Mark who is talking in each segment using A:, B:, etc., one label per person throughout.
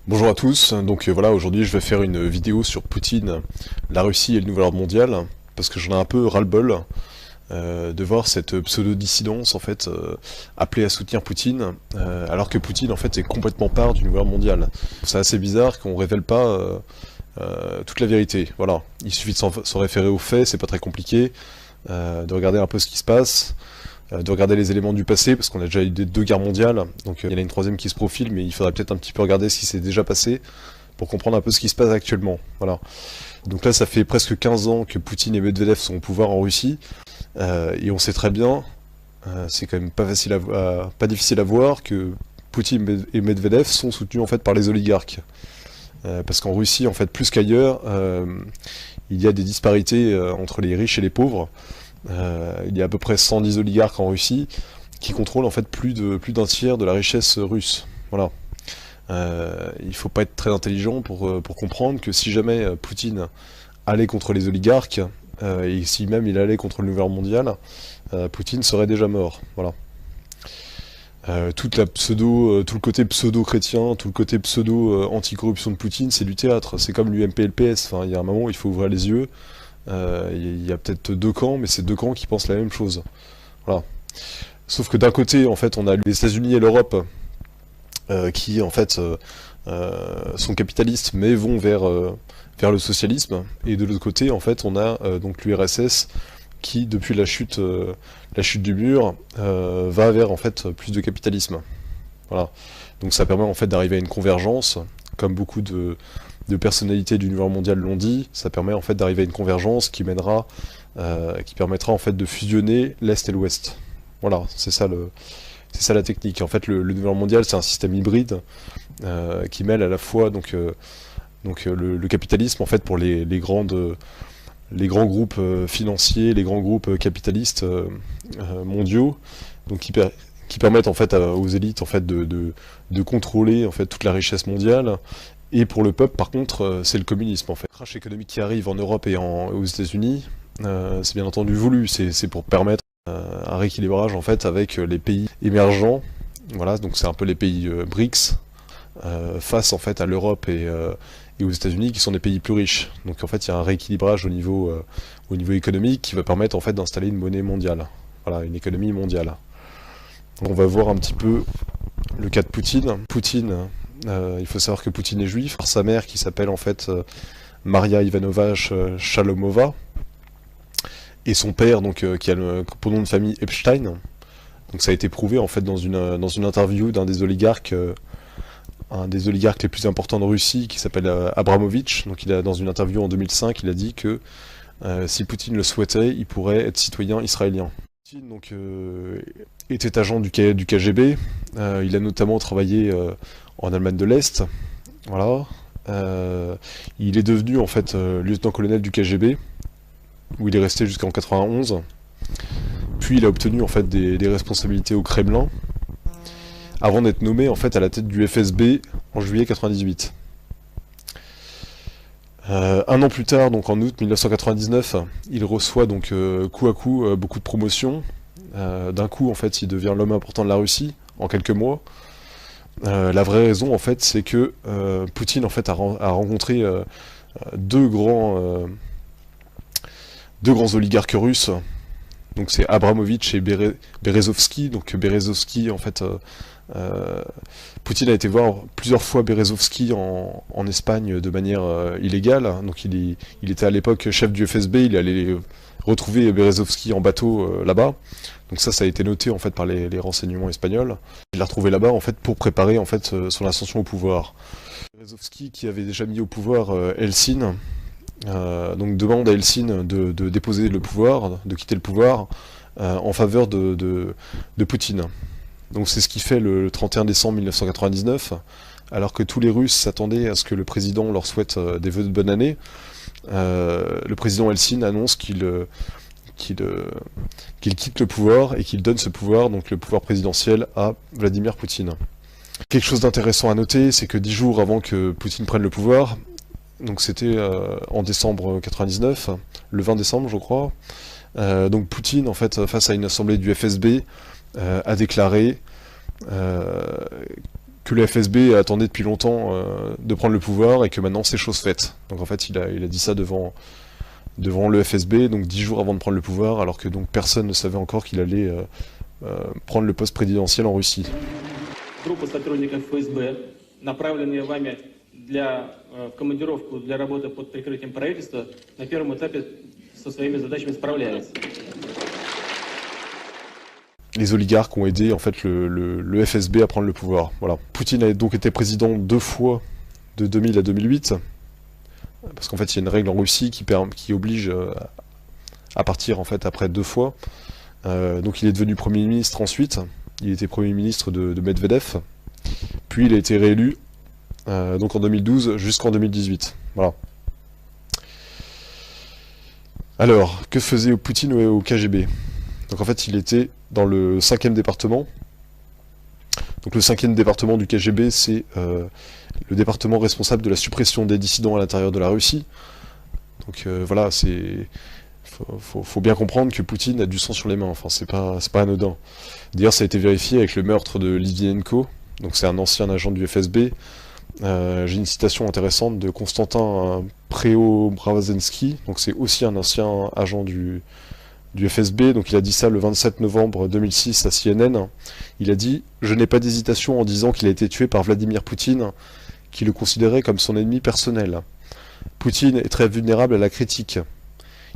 A: Bonjour à tous, donc voilà, aujourd'hui je vais faire une vidéo sur Poutine, la Russie et le nouvel ordre mondial, parce que j'en ai un peu ras-le-bol de voir cette pseudo-dissidence en fait appelée à soutenir Poutine, alors que Poutine en fait est complètement part du nouvel ordre mondial. C'est assez bizarre qu'on révèle pas toute la vérité, voilà. Il suffit de s'en référer aux faits, c'est pas très compliqué, de regarder un peu ce qui se passe, de regarder les éléments du passé, parce qu'on a déjà eu deux guerres mondiales, donc il y en a une troisième qui se profile, mais il faudrait peut-être un petit peu regarder ce qui s'est déjà passé, pour comprendre un peu ce qui se passe actuellement. Voilà. Donc là, ça fait presque 15 ans que Poutine et Medvedev sont au pouvoir en Russie, et on sait très bien, c'est quand même pas facile pas difficile à voir, que Poutine et Medvedev sont soutenus en fait par les oligarques. Parce qu'en Russie, en fait, plus qu'ailleurs, il y a des disparités entre les riches et les pauvres. Il y a à peu près 110 oligarques en Russie qui contrôlent en fait plus d'un tiers de la richesse russe. Voilà. Il faut pas être très intelligent pour comprendre que si jamais Poutine allait contre les oligarques, et si même il allait contre le nouvel ordre mondial, Poutine serait déjà mort. Voilà. Toute la pseudo, tout le côté pseudo-chrétien, tout le côté pseudo-anticorruption de Poutine, c'est du théâtre. C'est comme l'UMP et le PS. Enfin, il y a un moment où il faut ouvrir les yeux. Il y a peut-être deux camps, mais c'est deux camps qui pensent la même chose. Voilà. Sauf que d'un côté, en fait, on a les États-Unis et l'Europe qui, en fait, sont capitalistes, mais vont vers le socialisme. Et de l'autre côté, en fait, on a donc l'URSS qui, depuis la chute du mur, va vers en fait plus de capitalisme. Voilà. Donc ça permet en fait d'arriver à une convergence, comme beaucoup de personnalités du nouvel mondial l'ont dit. Ça permet en fait d'arriver à une convergence qui mènera, qui permettra en fait de fusionner l'Est et l'Ouest. Voilà, c'est ça la technique. En fait, le nouvel mondial, c'est un système hybride qui mêle à la fois le capitalisme en fait pour les grands groupes financiers, les grands groupes capitalistes mondiaux, donc qui permettent en fait aux élites en fait de contrôler en fait toute la richesse mondiale. Et pour le peuple, par contre, c'est le communisme en fait. Le crash économique qui arrive en Europe et aux États-Unis, c'est bien entendu voulu. C'est pour permettre un rééquilibrage en fait avec les pays émergents. Voilà, donc c'est un peu les pays BRICS face en fait à l'Europe et aux États-Unis qui sont des pays plus riches. Donc en fait il y a un rééquilibrage au niveau économique qui va permettre en fait d'installer une monnaie mondiale. Voilà, une économie mondiale. On va voir un petit peu le cas de Poutine. Poutine, il faut savoir que Poutine est juif. Sa mère qui s'appelle en fait Maria Ivanovna Shalomova et son père donc qui a pour nom de famille Epstein. Donc ça a été prouvé en fait dans une interview d'un des oligarques un des oligarques les plus importants de Russie qui s'appelle Abramovich. Donc dans une interview en 2005, il a dit que si Poutine le souhaitait, il pourrait être citoyen israélien. Poutine donc, était agent du KGB, il a notamment travaillé en Allemagne de l'Est, voilà. Il est devenu en fait lieutenant-colonel du KGB, où il est resté jusqu'en 91. Puis il a obtenu en fait des responsabilités au Kremlin, avant d'être nommé en fait à la tête du FSB en juillet 98. Un an plus tard, donc en août 1999, il reçoit donc coup à coup beaucoup de promotions. D'un coup, en fait, il devient l'homme important de la Russie en quelques mois. La vraie raison, en fait, c'est que Poutine, en fait, a rencontré deux grands oligarques russes. Donc c'est Abramovich et Berezovsky. Donc Berezovsky, en fait, Poutine a été voir plusieurs fois Berezovsky en Espagne de manière illégale. Donc il était à l'époque chef du FSB, il est allé retrouver Berezovsky en bateau là-bas. Donc ça a été noté en fait par les renseignements espagnols. Il l'a retrouvé là-bas en fait pour préparer en fait son ascension au pouvoir. Berezovsky qui avait déjà mis au pouvoir Helsinki, donc demande à Helsinki de déposer le pouvoir, de quitter le pouvoir en faveur de Poutine. Donc c'est ce qui fait le 31 décembre 1999, alors que tous les Russes s'attendaient à ce que le président leur souhaite des vœux de bonne année. Le président Helsinki annonce qu'il quitte le pouvoir et qu'il donne ce pouvoir, donc le pouvoir présidentiel, à Vladimir Poutine. Quelque chose d'intéressant à noter, c'est que 10 jours avant que Poutine prenne le pouvoir, donc c'était en décembre 99, le 20 décembre je crois, donc Poutine en fait face à une assemblée du FSB a déclaré que le FSB attendait depuis longtemps de prendre le pouvoir et que maintenant c'est chose faite. Donc en fait il a dit ça devant le FSB, donc 10 jours avant de prendre le pouvoir, alors que donc personne ne savait encore qu'il allait prendre le poste présidentiel en Russie.
B: Группа сотрудников ФСБ, направленные вами в командировку для работы под прикрытием правительства, на первом этапе со своими задачами справляется.
A: Les oligarques ont aidé en fait le FSB à prendre le pouvoir. Voilà. Poutine a donc été président 2 fois de 2000 à 2008, parce qu'en fait il y a une règle en Russie qui oblige à partir en fait après 2 fois. Donc il est devenu Premier ministre ensuite, il était Premier ministre de Medvedev, puis il a été réélu donc en 2012 jusqu'en 2018. Voilà. Alors, que faisait Poutine au KGB? Donc en fait il était dans le 5e département. Donc le 5e département du KGB, c'est le département responsable de la suppression des dissidents à l'intérieur de la Russie. Donc voilà, faut bien comprendre que Poutine a du sang sur les mains, enfin c'est pas anodin. D'ailleurs ça a été vérifié avec le meurtre de Litvinenko, donc c'est un ancien agent du FSB. J'ai une citation intéressante de Konstantin Preobrazhensky, donc c'est aussi un ancien agent du FSB, donc il a dit ça le 27 novembre 2006 à CNN. Il a dit « Je n'ai pas d'hésitation en disant qu'il a été tué par Vladimir Poutine, qui le considérait comme son ennemi personnel. Poutine est très vulnérable à la critique.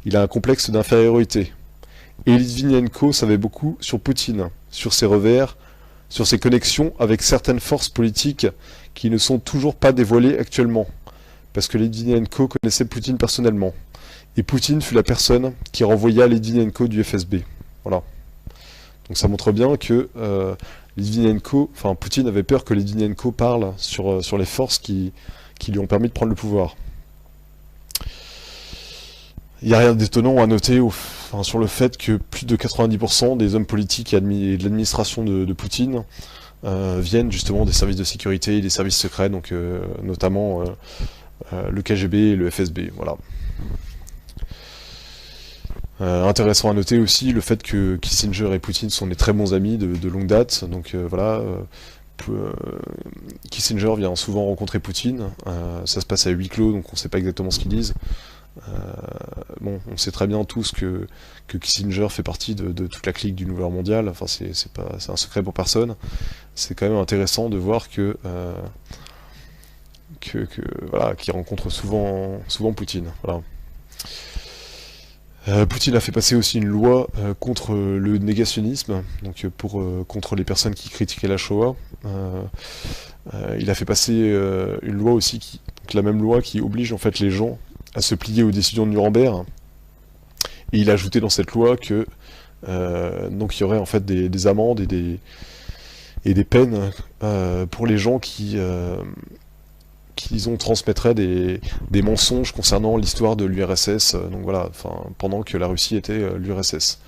A: Il a un complexe d'infériorité. Et Litvinenko savait beaucoup sur Poutine, sur ses revers, sur ses connexions avec certaines forces politiques qui ne sont toujours pas dévoilées actuellement, parce que Litvinenko connaissait Poutine personnellement. Et Poutine fut la personne qui renvoya Litvinenko du FSB. » Voilà. Donc ça montre bien que Poutine avait peur que Litvinenko parle sur les forces qui lui ont permis de prendre le pouvoir. Il n'y a rien d'étonnant à noter sur le fait que plus de 90% des hommes politiques et de l'administration de Poutine viennent justement des services de sécurité et des services secrets, donc notamment le KGB et le FSB. Voilà. Intéressant à noter aussi le fait que Kissinger et Poutine sont des très bons amis de longue date, donc voilà. Kissinger vient souvent rencontrer Poutine, ça se passe à huis clos, donc on ne sait pas exactement ce qu'ils disent. Bon, on sait très bien tous que Kissinger fait partie de toute la clique du Nouvel Ordre mondial, enfin c'est un secret pour personne. C'est quand même intéressant de voir voilà, qu'il rencontre souvent Poutine. Voilà. Poutine a fait passer aussi une loi contre le négationnisme, donc contre les personnes qui critiquaient la Shoah. Il a fait passer une loi aussi, donc la même loi qui oblige en fait les gens à se plier aux décisions de Nuremberg. Et il a ajouté dans cette loi que donc il y aurait en fait des amendes et des peines pour les gens qui transmettraient des mensonges concernant l'histoire de l'URSS, donc voilà, pendant que la Russie était l'URSS.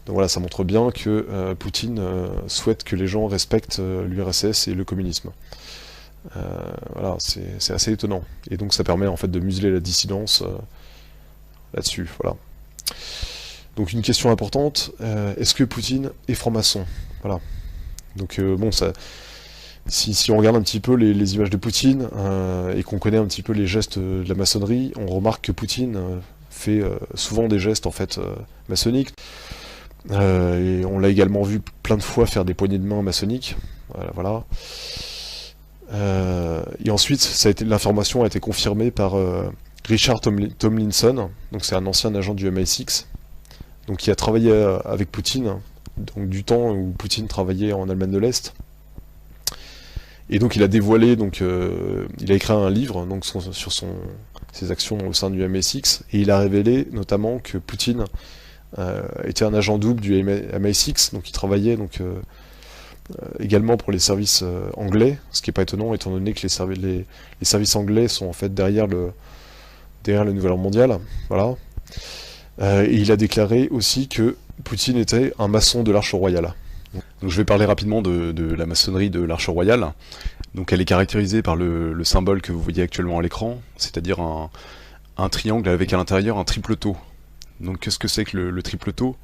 A: Donc voilà, ça montre bien que Poutine souhaite que les gens respectent l'URSS et le communisme. Voilà, c'est assez étonnant. Et donc ça permet en fait de museler la dissidence là-dessus, voilà. Donc une question importante, est-ce que Poutine est franc-maçon? Voilà. Donc bon, ça... Si on regarde un petit peu les images de Poutine et qu'on connaît un petit peu les gestes de la maçonnerie, on remarque que Poutine fait souvent des gestes en fait maçonniques. Et on l'a également vu plein de fois faire des poignées de main maçonniques. Voilà. Et ensuite, l'information a été confirmée par Richard Tomlinson, donc c'est un ancien agent du MI6, donc qui a travaillé avec Poutine, donc du temps où Poutine travaillait en Allemagne de l'Est. Et donc il a dévoilé, il a écrit un livre donc, sur ses actions au sein du MI6, et il a révélé notamment que Poutine était un agent double du MI6, donc il travaillait également pour les services anglais, ce qui n'est pas étonnant étant donné que les services anglais sont en fait derrière le Nouvel Ordre mondial. Voilà. Et il a déclaré aussi que Poutine était un maçon de l'Arche royale.
C: Donc je vais parler rapidement de la maçonnerie de l'Arche royale. Donc elle est caractérisée par le symbole que vous voyez actuellement à l'écran, c'est-à-dire un triangle avec à l'intérieur un tripleton. Donc qu'est-ce que c'est que le tripleton?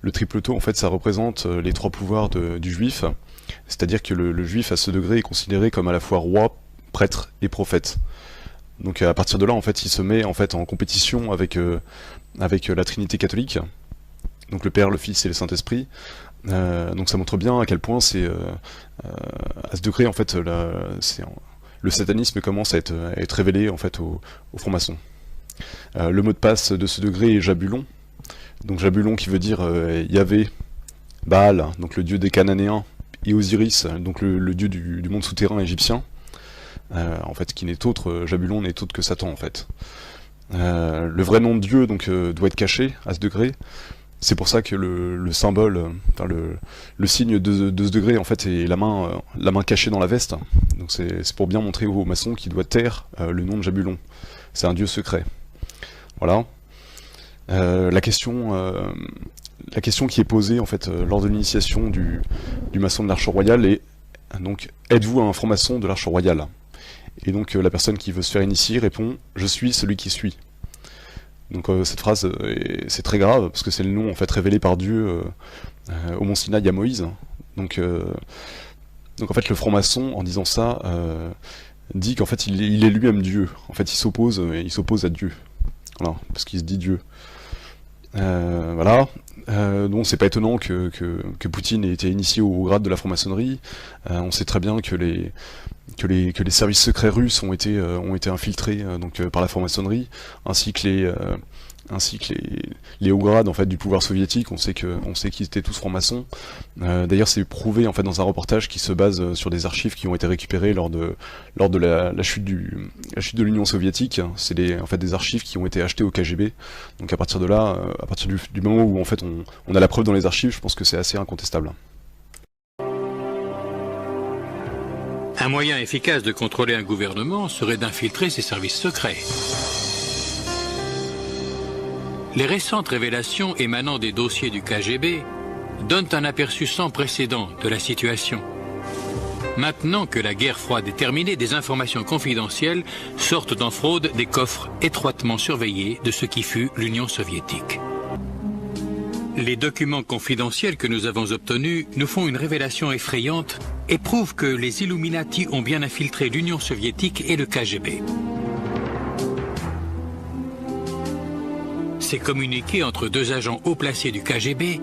C: Le tripleton en fait ça représente les 3 pouvoirs du juif, C'est-à-dire que le juif à ce degré est considéré comme à la fois roi, prêtre et prophète. Donc à partir de là, en fait, il se met en fait en compétition avec la Trinité catholique, donc le Père, le Fils et le Saint-Esprit. Donc ça montre bien à quel point c'est à ce degré en fait le satanisme commence à être révélé en fait aux francs-maçons. Le mot de passe de ce degré est Jabulon. Donc Jabulon qui veut dire Yahvé, Baal, donc le dieu des Cananéens, et Osiris, donc le dieu du monde souterrain égyptien. En fait, qui n'est autre, Jabulon n'est autre que Satan en fait. Le vrai nom de Dieu donc doit être caché à ce degré. C'est pour ça que le symbole, enfin le signe de ce degré en fait est la main cachée dans la veste. Donc c'est pour bien montrer aux maçons qu'il doit taire le nom de Jabulon. C'est un dieu secret. Voilà. La question qui est posée en fait lors de l'initiation du maçon de l'Arche royale est donc êtes-vous un franc-maçon de l'Arche royale? Et donc la personne qui veut se faire initier répond je suis celui qui suis. Donc cette phrase c'est très grave parce que c'est le nom en fait révélé par Dieu au Mont Sinaï à Moïse. Donc en fait le franc-maçon en disant ça dit qu'en fait il est lui-même Dieu. En fait il s'oppose à Dieu. Voilà, parce qu'il se dit Dieu. Voilà. Donc c'est pas étonnant que Poutine ait été initié au grade de la franc-maçonnerie. On sait très bien que les services secrets russes ont été infiltrés par la franc-maçonnerie, ainsi que les hauts grades en fait du pouvoir soviétique. On sait qu'ils étaient tous francs-maçons. D'ailleurs, c'est prouvé en fait dans un reportage qui se base sur des archives qui ont été récupérées lors de la chute de l'Union soviétique. C'est en fait des archives qui ont été achetées au KGB. Donc à partir de là, à partir du moment où en fait on a la preuve dans les archives, je pense que c'est assez incontestable.
D: Un moyen efficace de contrôler un gouvernement serait d'infiltrer ses services secrets. Les récentes révélations émanant des dossiers du KGB donnent un aperçu sans précédent de la situation. Maintenant que la guerre froide est terminée, des informations confidentielles sortent en fraude des coffres étroitement surveillés de ce qui fut l'Union soviétique. Les documents confidentiels que nous avons obtenus nous font une révélation effrayante et prouvent que les Illuminati ont bien infiltré l'Union soviétique et le KGB. Ces communiqués entre deux agents haut placés du KGB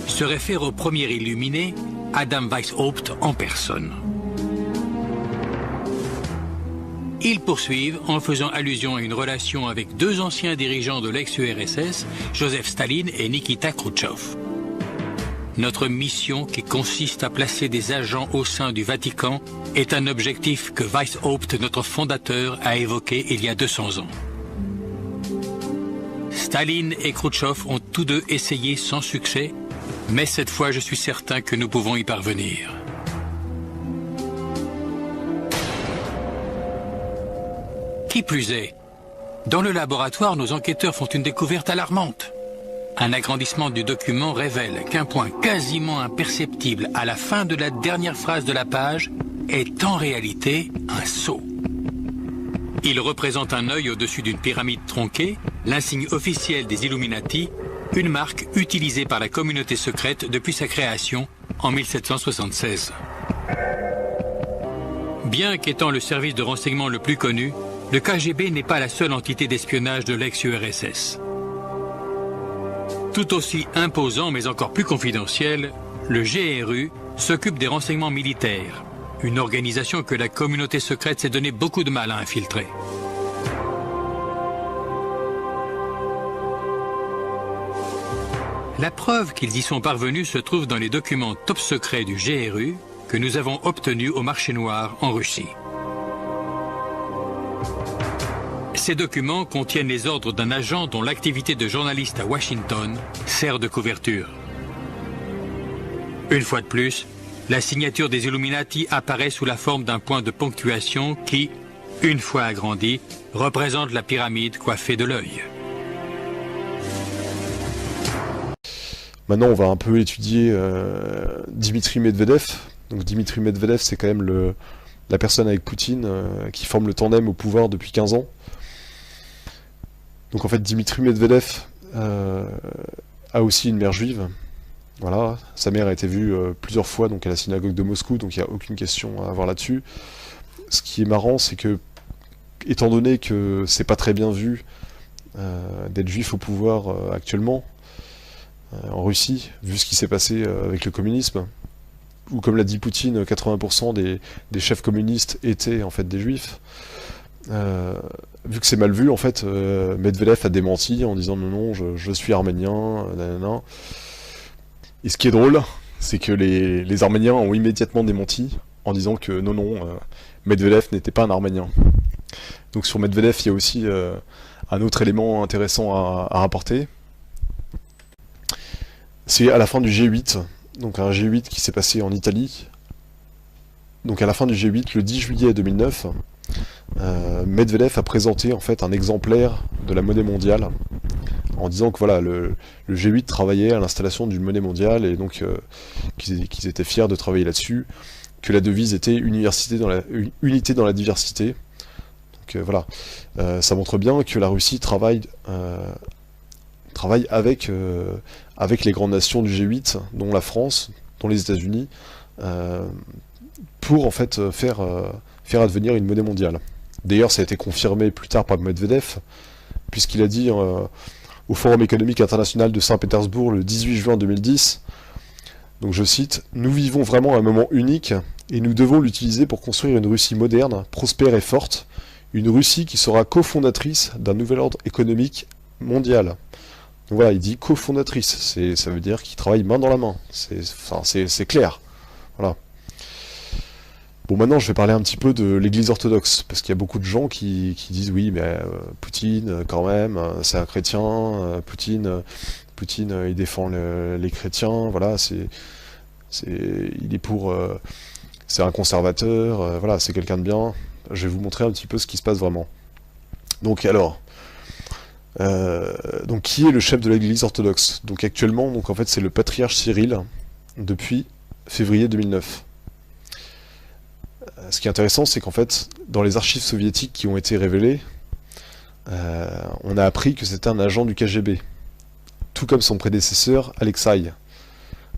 D: se réfèrent au premier illuminé, Adam Weishaupt en personne. Ils poursuivent en faisant allusion à une relation avec deux anciens dirigeants de l'ex-URSS, Joseph Staline et Nikita Khrouchtchev. Notre mission, qui consiste à placer des agents au sein du Vatican, est un objectif que Weishaupt, notre fondateur, a évoqué il y a 200 ans. Staline et Khrouchtchev ont tous deux essayé sans succès, mais cette fois je suis certain que nous pouvons y parvenir. Qui plus est, dans le laboratoire, nos enquêteurs font une découverte alarmante. Un agrandissement du document révèle qu'un point quasiment imperceptible à la fin de la dernière phrase de la page est en réalité un sceau. Il représente un œil au-dessus d'une pyramide tronquée, l'insigne officiel des Illuminati, une marque utilisée par la communauté secrète depuis sa création en 1776. Bien qu'étant le service de renseignement le plus connu, le KGB n'est pas la seule entité d'espionnage de l'ex-URSS. Tout aussi imposant mais encore plus confidentiel, le GRU s'occupe des renseignements militaires, une organisation que la communauté secrète s'est donné beaucoup de mal à infiltrer. La preuve qu'ils y sont parvenus se trouve dans les documents top secrets du GRU que nous avons obtenus au marché noir en Russie. Ces documents contiennent les ordres d'un agent dont l'activité de journaliste à Washington sert de couverture. Une fois de plus, la signature des Illuminati apparaît sous la forme d'un point de ponctuation qui, une fois agrandi, représente la pyramide coiffée de l'œil.
A: Maintenant, on va un peu étudier Dimitri Medvedev. Donc Dimitri Medvedev, c'est quand même la personne avec Poutine qui forme le tandem au pouvoir depuis 15 ans. Donc en fait, Dimitri Medvedev a aussi une mère juive. Voilà, sa mère a été vue plusieurs fois donc à la synagogue de Moscou, donc il n'y a aucune question à avoir là-dessus. Ce qui est marrant, c'est que, étant donné que c'est pas très bien vu d'être juif au pouvoir actuellement, en Russie, vu ce qui s'est passé avec le communisme, où comme l'a dit Poutine, 80% des chefs communistes étaient en fait des juifs, vu que c'est mal vu, en fait, Medvedev a démenti en disant non, je suis arménien, nanana. Et ce qui est drôle, c'est que les Arméniens ont immédiatement démenti en disant que non, Medvedev n'était pas un Arménien. Donc sur Medvedev, il y a aussi un autre élément intéressant à rapporter. C'est à la fin du G8, donc un G8 qui s'est passé en Italie. Donc à la fin du G8, le 10 juillet 2009, Medvedev a présenté en fait un exemplaire de la monnaie mondiale en disant que voilà, le G8 travaillait à l'installation d'une monnaie mondiale et donc qu'ils étaient fiers de travailler là-dessus, que la devise était unité dans la diversité. Donc voilà, ça montre bien que la Russie travaille avec les grandes nations du G8, dont la France, dont les États-Unis, pour en fait faire advenir une monnaie mondiale. D'ailleurs, ça a été confirmé plus tard par Medvedev, puisqu'il a dit au Forum économique international de Saint-Pétersbourg le 18 juin 2010, donc je cite, « Nous vivons vraiment un moment unique et nous devons l'utiliser pour construire une Russie moderne, prospère et forte, une Russie qui sera cofondatrice d'un nouvel ordre économique mondial. » Donc voilà, il dit cofondatrice, ça veut dire qu'il travaille main dans la main, c'est clair. Voilà. Bon, maintenant je vais parler un petit peu de l'église orthodoxe, parce qu'il y a beaucoup de gens qui disent oui, mais Poutine, quand même, c'est un chrétien, Poutine, il défend les chrétiens, voilà, il est pour... c'est un conservateur, voilà, c'est quelqu'un de bien. Je vais vous montrer un petit peu ce qui se passe vraiment. Donc alors... donc qui est le chef de l'église orthodoxe? Donc actuellement, donc en fait c'est le patriarche Cyril, depuis février 2009. Ce qui est intéressant, c'est qu'en fait, dans les archives soviétiques qui ont été révélées, on a appris que c'était un agent du KGB, tout comme son prédécesseur, Alexei.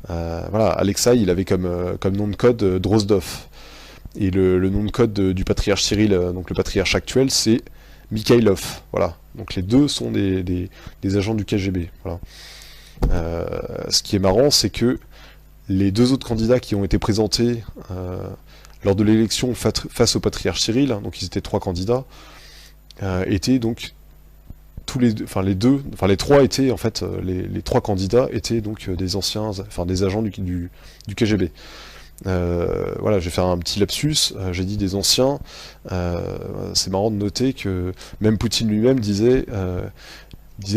A: Voilà, Alexei, il avait comme nom de code Drozdov. Et le nom de code du patriarche Cyril, donc le patriarche actuel, c'est Mikhailov. Voilà. Donc les deux sont des agents du KGB. Voilà. Ce qui est marrant, c'est que les deux autres candidats qui ont été présentés lors de l'élection face au patriarche Cyril, donc ils étaient 3 candidats, étaient donc les 3 étaient en fait les 3 candidats étaient donc des agents du KGB. Voilà, je vais faire un petit lapsus, j'ai dit des anciens, c'est marrant de noter que même Poutine lui-même disait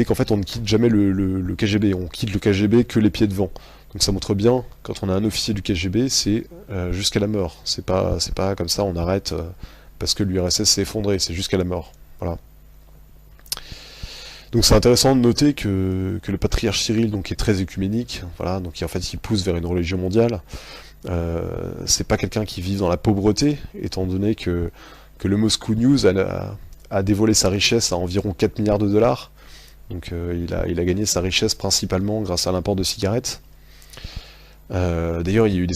A: qu'en fait on ne quitte jamais le KGB, on quitte le KGB que les pieds devant. Donc ça montre bien, quand on a un officier du KGB, c'est jusqu'à la mort. C'est pas comme ça, on arrête parce que l'URSS s'est effondré, c'est jusqu'à la mort. Voilà. Donc c'est intéressant de noter que le patriarche Cyril donc, est très œcuménique, voilà, donc en fait il pousse vers une religion mondiale. C'est pas quelqu'un qui vit dans la pauvreté, étant donné que le Moscow News a dévoilé sa richesse à environ 4 milliards de dollars. Donc il a gagné sa richesse principalement grâce à l'import de cigarettes. D'ailleurs, il y a eu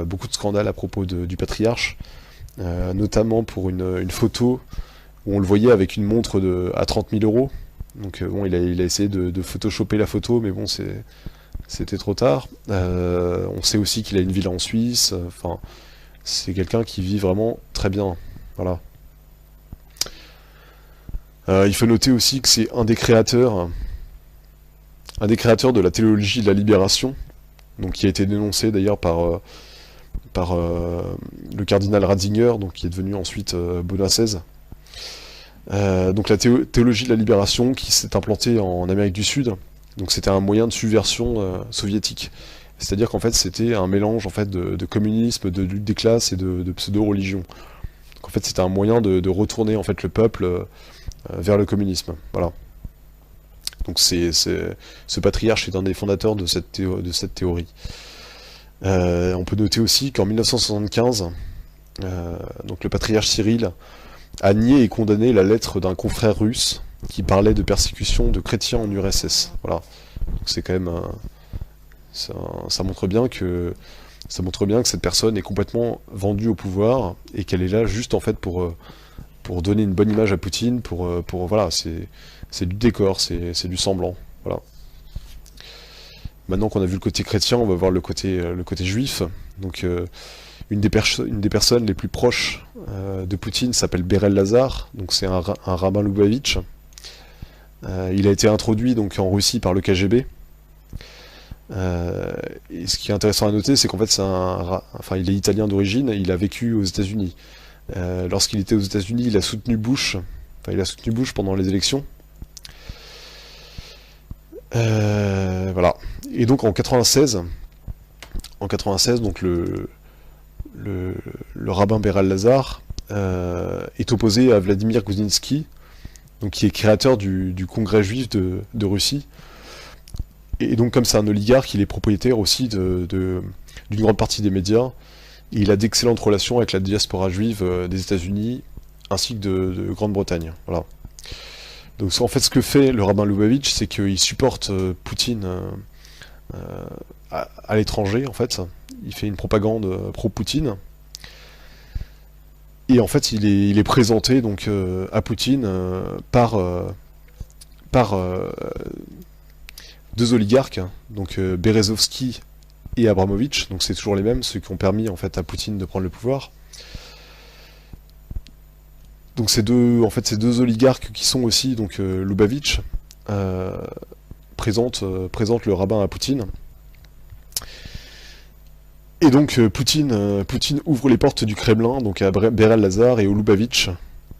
A: beaucoup de scandales à propos du patriarche, notamment pour une photo où on le voyait avec une montre à 30 000 euros. Donc bon, il a essayé de photoshopper la photo, mais bon, c'était trop tard. On sait aussi qu'il a une villa en Suisse. Enfin, c'est quelqu'un qui vit vraiment très bien. Voilà. Il faut noter aussi que c'est un des créateurs de la théologie de la libération, donc qui a été dénoncé d'ailleurs par le cardinal Ratzinger, donc qui est devenu ensuite Benoît XVI. Donc la théologie de la libération qui s'est implantée en Amérique du Sud, donc c'était un moyen de subversion soviétique. C'est-à-dire qu'en fait c'était un mélange en fait de communisme, de lutte des classes et de pseudo-religion. Donc en fait c'était un moyen de retourner en fait le peuple vers le communisme. Voilà. Donc ce patriarche est un des fondateurs de cette théorie. On peut noter aussi qu'en 1975, donc le patriarche Cyril a nié et condamné la lettre d'un confrère russe qui parlait de persécution de chrétiens en URSS. Voilà. C'est quand même Ça montre bien que cette personne est complètement vendue au pouvoir et qu'elle est là juste en fait pour donner une bonne image à Poutine, voilà, c'est du décor, c'est du semblant, voilà. Maintenant qu'on a vu le côté chrétien, on va voir le côté juif. Donc une des personnes les plus proches de Poutine s'appelle Berel Lazar, donc c'est un rabbin Lubavitch. Il a été introduit donc en Russie par le KGB. Et ce qui est intéressant à noter, c'est qu'en fait il est italien d'origine, il a vécu aux États-Unis. Lorsqu'il était aux États-Unis, il a soutenu Bush pendant les élections. Voilà. Et donc en 96, donc le rabbin Berel Lazar est opposé à Vladimir Goudinsky, donc qui est créateur du Congrès juif de Russie. Et donc comme c'est un oligarque, il est propriétaire aussi d'une grande partie des médias. Et il a d'excellentes relations avec la diaspora juive des États-Unis ainsi que de Grande-Bretagne. Voilà. Donc en fait ce que fait le rabbin Lubavitch, c'est qu'il supporte Poutine à l'étranger en fait. Il fait une propagande pro-Poutine. Et en fait il est présenté donc à Poutine par deux oligarques, donc Berezovsky et Abramovich, donc c'est toujours les mêmes, ceux qui ont permis en fait à Poutine de prendre le pouvoir. Donc ces deux oligarques qui sont aussi donc Lubavitch présentent le rabbin à Poutine. Et donc Poutine ouvre les portes du Kremlin donc à Berel Lazar et au Lubavitch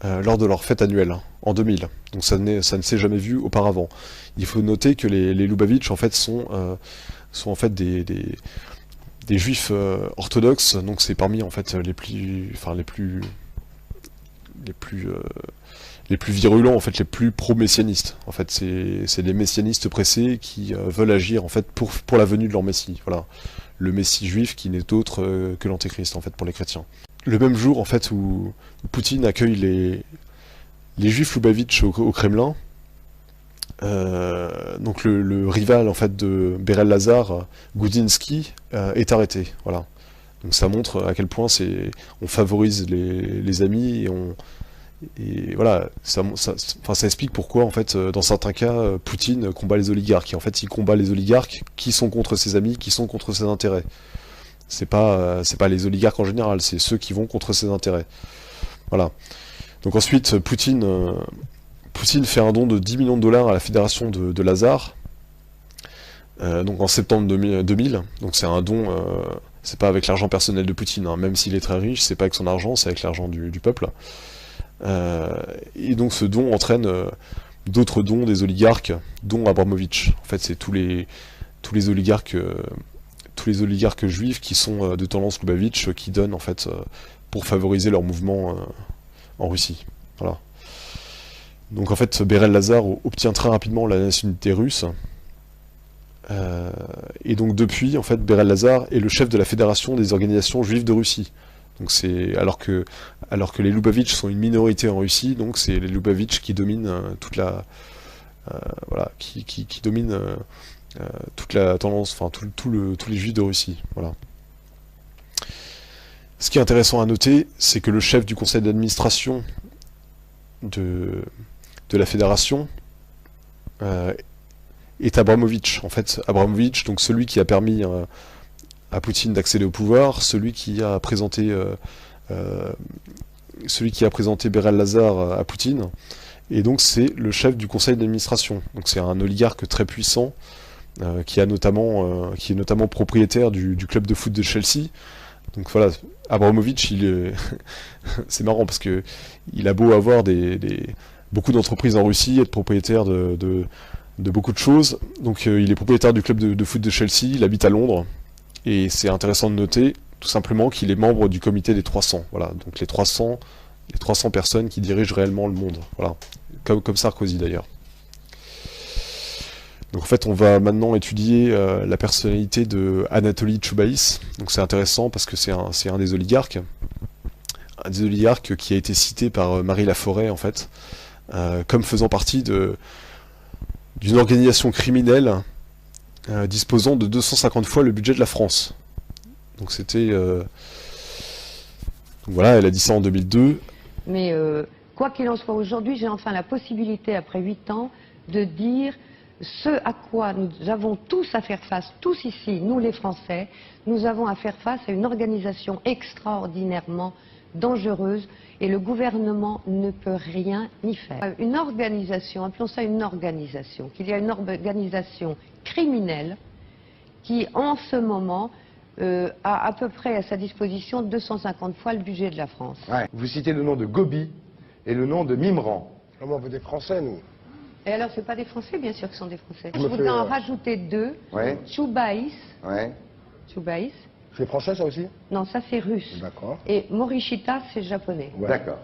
A: lors de leur fête annuelle en 2000. Donc ça ne s'est jamais vu auparavant. Il faut noter que les Lubavitch en fait sont en fait des juifs orthodoxes, donc c'est parmi en fait les plus virulents, en fait les plus pro-messianistes. En fait c'est des messianistes pressés qui veulent agir en fait pour la venue de leur messie. Voilà, le messie juif qui n'est autre que l'antéchrist en fait pour les chrétiens. Le même jour en fait où Poutine accueille les juifs Lubavitch au Kremlin, donc le rival en fait de Berel Lazar, Goudinsky, est arrêté. Voilà. Donc ça montre à quel point on favorise les amis et voilà, ça explique pourquoi en fait dans certains cas Poutine combat les oligarques. Et en fait il combat les oligarques qui sont contre ses amis, qui sont contre ses intérêts. C'est pas les oligarques en général, c'est ceux qui vont contre ses intérêts. Voilà. Donc ensuite Poutine fait un don de 10 millions de dollars à la fédération de Lazare, donc en septembre 2000. Donc c'est un don, c'est pas avec l'argent personnel de Poutine, hein, même s'il est très riche, c'est pas avec son argent, c'est avec l'argent du peuple. Et donc ce don entraîne d'autres dons des oligarques, dont Abramovich. En fait c'est tous les oligarques juifs qui sont de tendance Lubavitch qui donnent en fait pour favoriser leur mouvement en Russie. Voilà. Donc en fait, Berel Lazar obtient très rapidement la nationalité russe. Et donc depuis, en fait, Berel Lazar est le chef de la fédération des organisations juives de Russie. Donc c'est alors que les Lubavitch sont une minorité en Russie, donc c'est les Lubavitch qui dominent toute la qui dominent toute la tendance, enfin tous les juifs de Russie. Voilà. Ce qui est intéressant à noter, c'est que le chef du conseil d'administration de la fédération est Abramovich. En fait, Abramovich, donc celui qui a permis à Poutine d'accéder au pouvoir, celui qui a présenté Berel Lazar à Poutine, et donc c'est le chef du conseil d'administration. Donc c'est un oligarque très puissant qui est notamment propriétaire du club de foot de Chelsea. Donc voilà, Abramovich, c'est marrant parce que il a beau avoir beaucoup d'entreprises en Russie, être propriétaire de beaucoup de choses. Donc il est propriétaire du club de foot de Chelsea, il habite à Londres, et c'est intéressant de noter tout simplement qu'il est membre du comité des 300. Voilà, donc les 300 personnes qui dirigent réellement le monde. Voilà, comme Sarkozy d'ailleurs. Donc en fait, on va maintenant étudier la personnalité de Anatoly Chubais. Donc c'est intéressant parce que c'est un des oligarques. Un des oligarques qui a été cité par Marie Laforêt, en fait, comme faisant partie d'une organisation criminelle disposant de 250 fois le budget de la France. Donc c'était... donc voilà, elle a dit ça en 2002.
E: Mais quoi qu'il en soit, aujourd'hui, j'ai enfin la possibilité, après 8 ans, de dire ce à quoi nous avons tous à faire face, tous ici, nous les Français, nous avons à faire face à une organisation extraordinairement dangereuse et le gouvernement ne peut rien y faire. Une organisation, appelons ça une organisation, qu'il y a une organisation criminelle qui, en ce moment, a à peu près à sa disposition 250 fois le budget de la France.
F: Ouais. Vous citez le nom de Gobi et le nom de Mimran.
G: Comment on veut des Français, nous?
E: Et alors, c'est pas des Français, bien sûr que ce sont des Français.
G: Je
E: Je
G: me
E: voudrais
G: fais,
E: en rajouter 2.
F: Ouais.
E: Choubaïs.
F: Ouais.
E: Choubaïs.
G: C'est français, ça aussi?
E: Non, ça c'est russe.
G: D'accord.
E: Et Morishita, c'est japonais.
G: Ouais.
F: D'accord.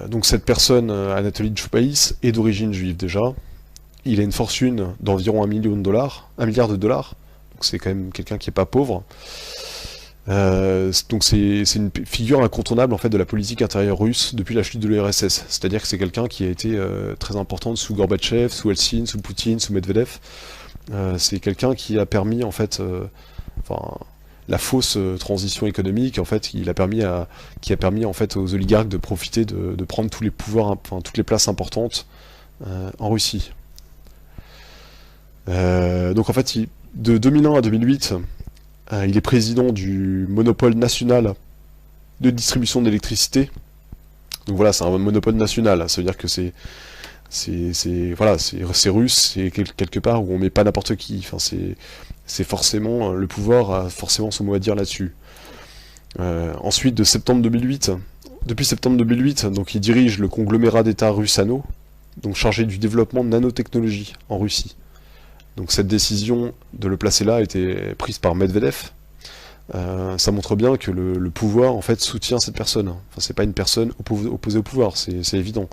A: Donc cette personne, Anatoly Choubaïs, est d'origine juive déjà. Il a une fortune d'environ $1 million, $1 milliard. Donc c'est quand même quelqu'un qui est pas pauvre. Donc c'est une figure incontournable en fait de la politique intérieure russe depuis la chute de l'URSS. C'est-à-dire que c'est quelqu'un qui a été très importante sous Gorbatchev, sous Eltsine, sous Poutine, sous Medvedev. C'est quelqu'un qui a permis en fait, la fausse transition économique en fait, qui a permis en fait aux oligarques de profiter de prendre tous les pouvoirs, toutes les places importantes en Russie. Donc en fait, de 2001 à 2008, il est président du monopole national de distribution d'électricité. Donc voilà, c'est un monopole national. Ça veut dire que c'est russe, c'est quelque part où on met pas n'importe qui. Enfin, c'est forcément le pouvoir a forcément son mot à dire là-dessus. Ensuite, depuis septembre 2008, donc il dirige le conglomérat d'État Rusano, donc chargé du développement de nanotechnologie en Russie. Donc cette décision de le placer là a été prise par Medvedev. Ça montre bien que le pouvoir en fait soutient cette personne. Enfin, c'est pas une personne opposée au pouvoir, c'est évident.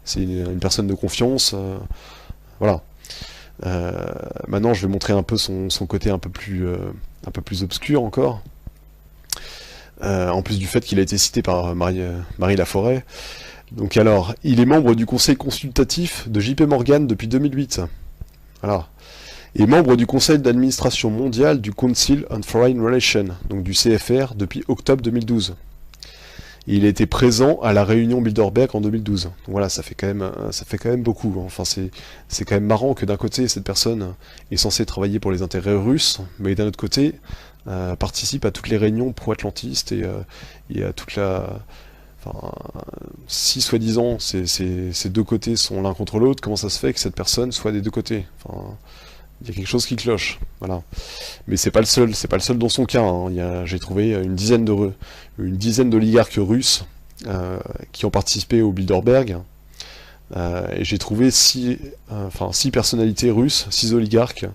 A: C'est une personne de confiance. Voilà. Maintenant, je vais montrer un peu son côté un peu plus obscur encore. En plus du fait qu'il a été cité par Marie Laforêt. Donc alors, il est membre du conseil consultatif de JP Morgan depuis 2008. Voilà. Et membre du conseil d'administration mondial du Council on Foreign Relations, donc du CFR, depuis octobre 2012. Et il a été présent à la réunion Bilderberg en 2012. Donc voilà, ça fait quand même beaucoup. Enfin, c'est quand même marrant que d'un côté, cette personne est censée travailler pour les intérêts russes, mais d'un autre côté, participe à toutes les réunions pro-atlantistes et à toute la... Enfin, si soi-disant ces deux côtés sont l'un contre l'autre, comment ça se fait que cette personne soit des deux côtés? Enfin, il y a quelque chose qui cloche, voilà. Mais c'est pas le seul dans son cas. Hein. J'ai trouvé une dizaine d'oligarques russes qui ont participé au Bilderberg, et j'ai trouvé 6 personnalités russes, 6 oligarques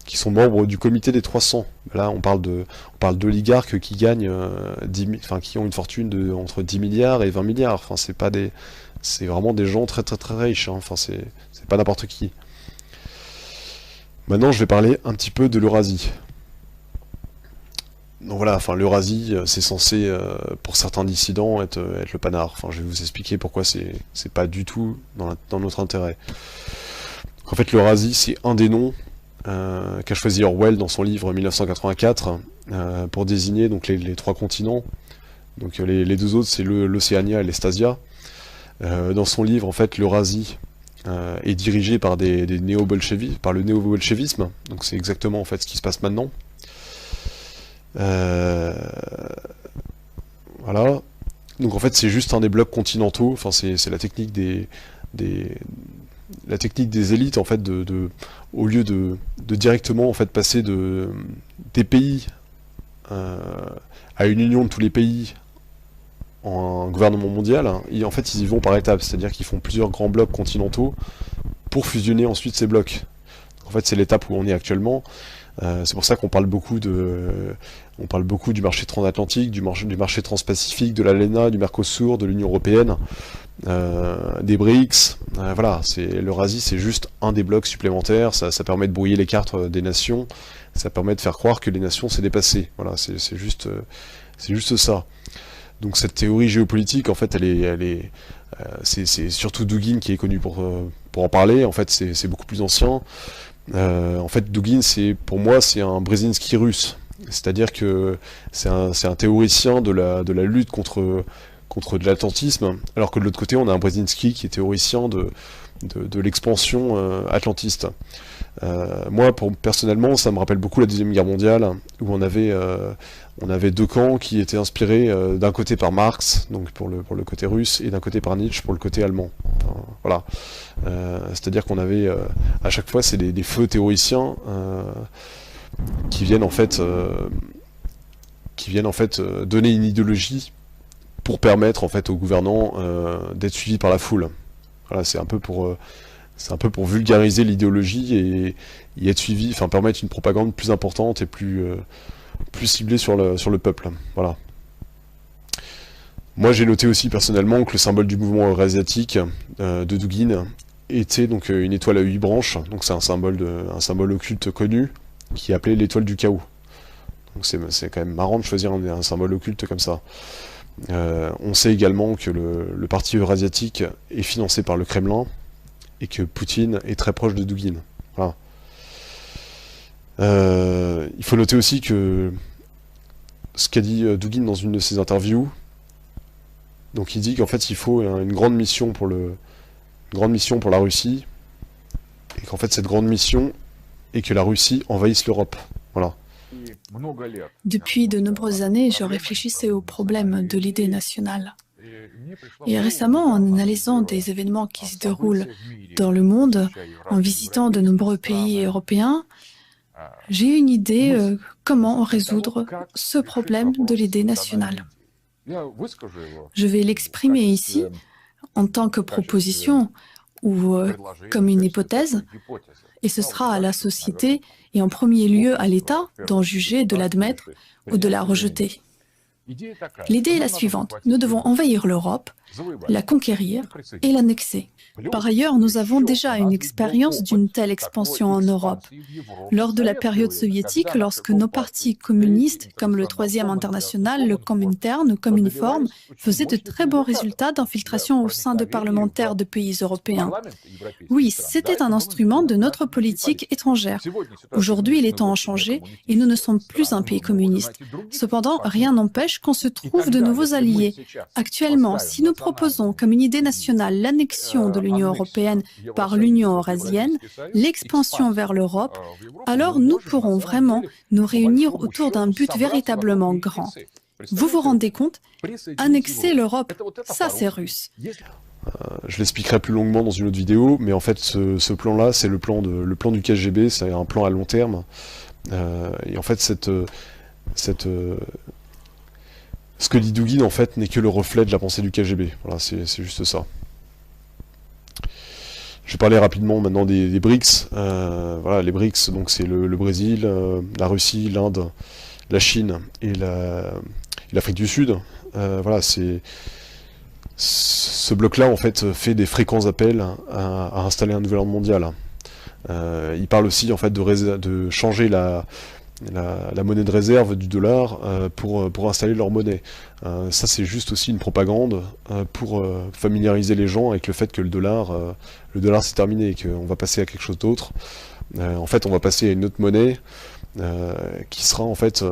A: qui sont membres du comité des 300. Là, on parle d'oligarques qui gagnent qui ont une fortune entre 10 milliards et 20 milliards. Enfin, c'est vraiment des gens très très très riches. Hein. Enfin, c'est pas n'importe qui. Maintenant, je vais parler un petit peu de l'Eurasie. Donc voilà, enfin l'Eurasie, c'est censé, pour certains dissidents, être le panard. Enfin, je vais vous expliquer pourquoi c'est pas du tout dans notre intérêt. En fait, l'Eurasie, c'est un des noms qu'a choisi Orwell dans son livre 1984 pour désigner donc les 3 continents. Donc les 2 autres, c'est l'Océania et l'Estasia. Dans son livre, en fait, l'Eurasie est dirigé par par le néo-bolchevisme, donc c'est exactement en fait ce qui se passe maintenant. Voilà. Donc en fait c'est juste un des blocs continentaux. Enfin c'est la technique des élites en fait au lieu de directement en fait passer des pays à une union de tous les pays en un gouvernement mondial, en fait ils y vont par étapes, c'est-à-dire qu'ils font plusieurs grands blocs continentaux pour fusionner ensuite ces blocs. En fait c'est l'étape où on est actuellement. C'est pour ça qu'on parle beaucoup du marché transatlantique, du marché transpacifique, de l'ALENA, du Mercosur, de l'Union Européenne, des BRICS. Voilà, l'Eurasie c'est juste un des blocs supplémentaires, ça permet de brouiller les cartes des nations, ça permet de faire croire que les nations s'est dépassé. Voilà, c'est juste ça. Donc cette théorie géopolitique, en fait, c'est surtout Dugin qui est connu pour en parler. En fait, c'est beaucoup plus ancien. En fait, Dugin, pour moi, c'est un Brzezinski russe. C'est-à-dire que c'est un théoricien de la lutte contre de l'atlantisme, alors que de l'autre côté, on a un Brzezinski qui est théoricien de l'expansion atlantiste. Moi, personnellement, ça me rappelle beaucoup la Deuxième Guerre mondiale, où on avait deux camps qui étaient inspirés d'un côté par Marx, donc pour le côté russe, et d'un côté par Nietzsche pour le côté allemand. Enfin, voilà. C'est-à-dire qu'on avait, à chaque fois, c'est des feux théoriciens qui viennent en fait donner une idéologie pour permettre en fait aux gouvernants d'être suivis par la foule. Voilà, c'est un peu pour vulgariser l'idéologie et être suivi, enfin permettre une propagande plus importante et plus ciblée sur le peuple. Voilà. Moi j'ai noté aussi personnellement que le symbole du mouvement eurasiatique de Dugin était donc une étoile à 8 branches, donc c'est un symbole occulte connu qui est appelé l'étoile du chaos. Donc c'est quand même marrant de choisir un symbole occulte comme ça. On sait également que le parti eurasiatique est financé par le Kremlin et que Poutine est très proche de Dugin. Voilà. Il faut noter aussi que ce qu'a dit Dugin dans une de ses interviews, donc il dit qu'en fait il faut une grande mission pour la Russie, et qu'en fait cette grande mission est que la Russie envahisse l'Europe. Voilà.
H: Depuis de nombreuses années, je réfléchissais au problème de l'idée nationale. Et récemment, en analysant des événements qui se déroulent dans le monde, en visitant de nombreux pays européens, j'ai eu une idée comment résoudre ce problème de l'idée nationale. Je vais l'exprimer ici en tant que proposition ou comme une hypothèse, et ce sera à la société et en premier lieu à l'État d'en juger, de l'admettre ou de la rejeter. L'idée est la suivante. Nous devons envahir l'Europe, la conquérir et l'annexer. Par ailleurs, nous avons déjà une expérience d'une telle expansion en Europe. Lors de la période soviétique, lorsque nos partis communistes, comme le Troisième International, le Comintern ou Cominform, faisaient de très bons résultats d'infiltration au sein de parlementaires de pays européens. Oui, c'était un instrument de notre politique étrangère. Aujourd'hui, les temps ont changé et nous ne sommes plus un pays communiste. Cependant, rien n'empêche qu'on se trouve de nouveaux alliés. Actuellement, si nous proposons comme une idée nationale l'annexion de l'Union européenne par l'Union eurasienne, l'expansion vers l'Europe, alors nous pourrons vraiment nous réunir autour d'un but véritablement grand. Vous vous rendez compte? Annexer l'Europe, ça c'est russe.
A: Je l'expliquerai plus longuement dans une autre vidéo, mais en fait ce plan-là, c'est le plan du KGB, c'est un plan à long terme. Et en fait ce que dit Dugin en fait n'est que le reflet de la pensée du KGB. Voilà, c'est juste ça. Je vais parler rapidement maintenant des BRICS. Voilà, les BRICS, donc c'est le Brésil, la Russie, l'Inde, la Chine et l'Afrique du Sud. Voilà, ce bloc-là en fait fait des fréquents appels à installer un nouvel ordre mondial. Il parle aussi en fait de changer la monnaie de réserve du dollar pour installer leur monnaie. Ça c'est juste aussi une propagande pour familiariser les gens avec le fait que le dollar c'est terminé et qu'on va passer à quelque chose d'autre. En fait on va passer à une autre monnaie qui sera en fait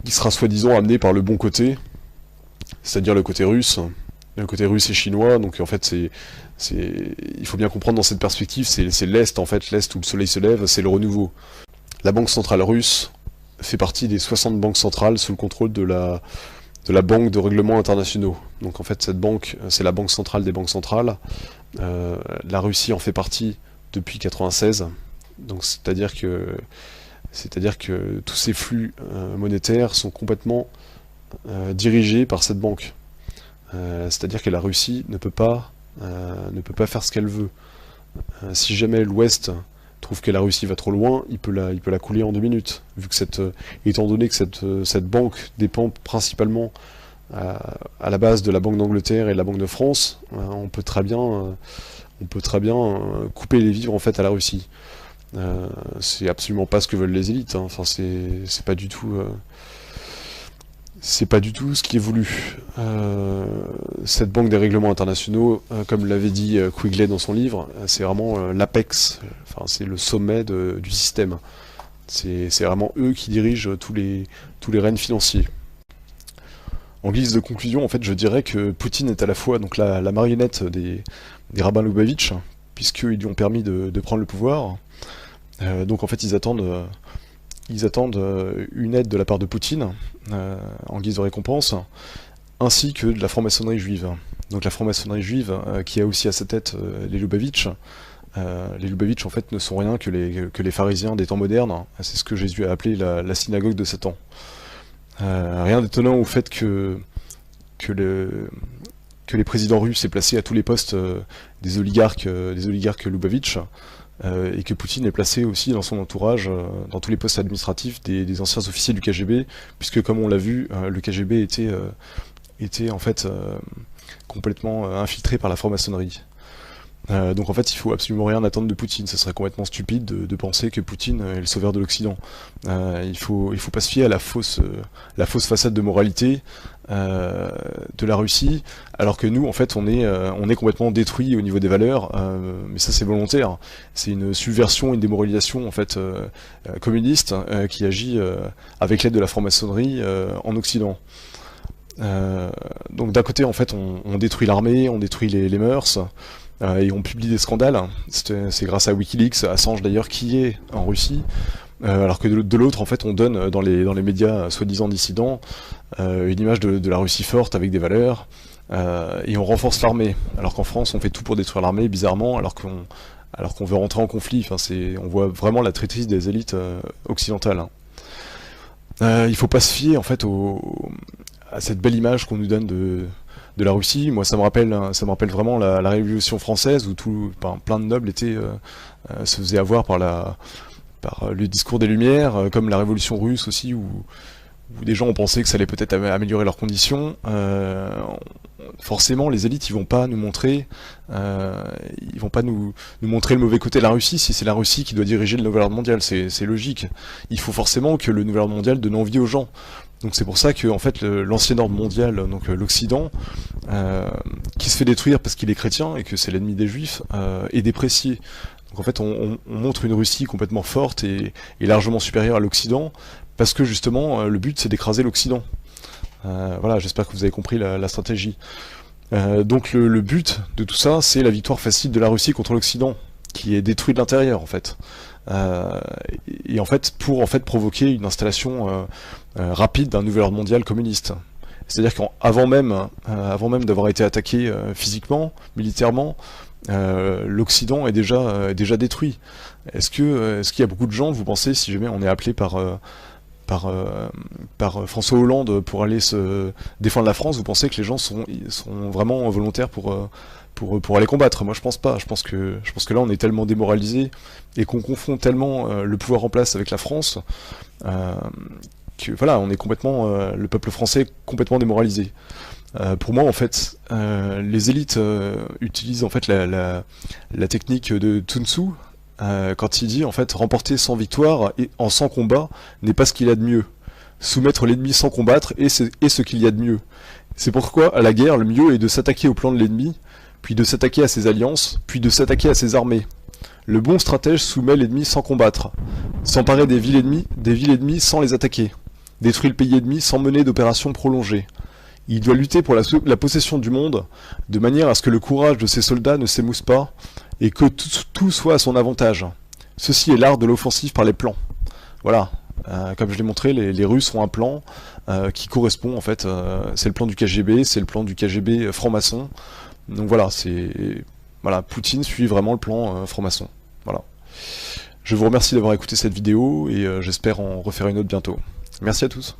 A: soi-disant amenée par le bon côté, c'est-à-dire le côté russe et chinois. Donc en fait il faut bien comprendre dans cette perspective, c'est l'Est en fait, l'Est où le soleil se lève, c'est le renouveau. La Banque centrale russe fait partie des 60 banques centrales sous le contrôle de la Banque de règlements internationaux. Donc en fait cette banque, c'est la banque centrale des banques centrales. La Russie en fait partie depuis 1996. Donc c'est-à-dire que tous ces flux monétaires sont complètement dirigés par cette banque. C'est-à-dire que la Russie ne peut pas faire ce qu'elle veut. Si jamais l'Ouest trouve que la Russie va trop loin, il peut la couler en 2 minutes. Vu que étant donné que cette banque dépend principalement à la base de la Banque d'Angleterre et de la Banque de France, on peut très bien couper les vivres en fait à la Russie. C'est absolument pas ce que veulent les élites. Hein. Enfin, c'est pas du tout. C'est pas du tout ce qui est voulu. Cette banque des règlements internationaux, comme l'avait dit Quigley dans son livre, c'est vraiment l'apex, enfin c'est le sommet du système. C'est vraiment eux qui dirigent tous les rênes financiers. En guise de conclusion, en fait, je dirais que Poutine est à la fois donc la marionnette des rabbins Loubavitch, puisqu'ils lui ont permis de prendre le pouvoir. Donc en fait, ils attendent une aide de la part de Poutine, en guise de récompense, ainsi que de la franc-maçonnerie juive. Donc la franc-maçonnerie juive, qui a aussi à sa tête les Loubavitch. Les Loubavitch, en fait, ne sont rien que les pharisiens des temps modernes. C'est ce que Jésus a appelé la synagogue de Satan. Rien d'étonnant au fait que les présidents russes aient placé à tous les postes des oligarques Loubavitch, et que Poutine ait placé aussi dans son entourage, dans tous les postes administratifs, des anciens officiers du KGB, puisque comme on l'a vu, le KGB était en fait complètement infiltré par la franc-maçonnerie. Donc en fait, il faut absolument rien attendre de Poutine. Ce serait complètement stupide de penser que Poutine est le sauveur de l'Occident. Il faut pas se fier à la fausse façade de moralité de la Russie, alors que nous, en fait, on est complètement détruit au niveau des valeurs. Mais ça, c'est volontaire. C'est une subversion, une démoralisation en fait communiste qui agit avec l'aide de la franc-maçonnerie en Occident. Donc d'un côté, en fait, on détruit l'armée, on détruit les mœurs. Et on publie des scandales, c'est grâce à Wikileaks, à Assange d'ailleurs, qui est en Russie, alors que de l'autre, en fait, on donne dans les médias soi-disant dissidents une image de la Russie forte avec des valeurs, et on renforce l'armée, alors qu'en France, on fait tout pour détruire l'armée, bizarrement, alors qu'on veut rentrer en conflit. Enfin, on voit vraiment la traîtrise des élites occidentales. Il faut pas se fier, en fait, à cette belle image qu'on nous donne de la Russie. Moi, ça me rappelle vraiment la Révolution française, où plein de nobles se faisaient avoir par le discours des Lumières, comme la Révolution russe aussi, où des gens ont pensé que ça allait peut-être améliorer leurs conditions. Forcément, les élites, ils vont pas nous montrer le mauvais côté de la Russie, si c'est la Russie qui doit diriger le nouvel ordre mondial. C'est logique. Il faut forcément que le nouvel ordre mondial donne envie aux gens. Donc c'est pour ça que en fait l'ancien ordre mondial, donc l'Occident, qui se fait détruire parce qu'il est chrétien et que c'est l'ennemi des Juifs, est déprécié. Donc en fait on montre une Russie complètement forte et largement supérieure à l'Occident, parce que justement le but c'est d'écraser l'Occident. Voilà, j'espère que vous avez compris la stratégie. Donc le but de tout ça, c'est la victoire facile de la Russie contre l'Occident, qui est détruit de l'intérieur en fait. Et en fait pour provoquer une installation rapide d'un nouvel ordre mondial communiste. C'est-à-dire qu'avant même d'avoir été attaqué physiquement, militairement, l'Occident est déjà détruit. Est-ce qu'il y a beaucoup de gens, vous pensez, si jamais on est appelé par François Hollande pour aller se défendre la France, vous pensez que les gens sont vraiment volontaires pour aller combattre? Moi je pense pas. Je pense que là on est tellement démoralisé et qu'on confond tellement le pouvoir en place avec la France que voilà, on est complètement le peuple français est complètement démoralisé. Pour moi en fait, les élites utilisent en fait la technique de Sun Tzu, quand il dit en fait remporter sans victoire et en sans combat n'est pas ce qu'il y a de mieux. Soumettre l'ennemi sans combattre est ce qu'il y a de mieux. C'est pourquoi à la guerre le mieux est de s'attaquer au plan de l'ennemi, puis de s'attaquer à ses alliances, puis de s'attaquer à ses armées. Le bon stratège soumet l'ennemi sans combattre, s'emparer des villes ennemies sans les attaquer, détruit le pays ennemi sans mener d'opérations prolongées. Il doit lutter pour la possession du monde, de manière à ce que le courage de ses soldats ne s'émousse pas, et que tout soit à son avantage. Ceci est l'art de l'offensive par les plans. Voilà, comme je l'ai montré, les Russes ont un plan qui correspond, en fait, c'est le plan du KGB, c'est le plan du KGB franc-maçon. Donc voilà, Poutine suit vraiment le plan franc-maçon. Voilà. Je vous remercie d'avoir écouté cette vidéo, et j'espère en refaire une autre bientôt. Merci à tous.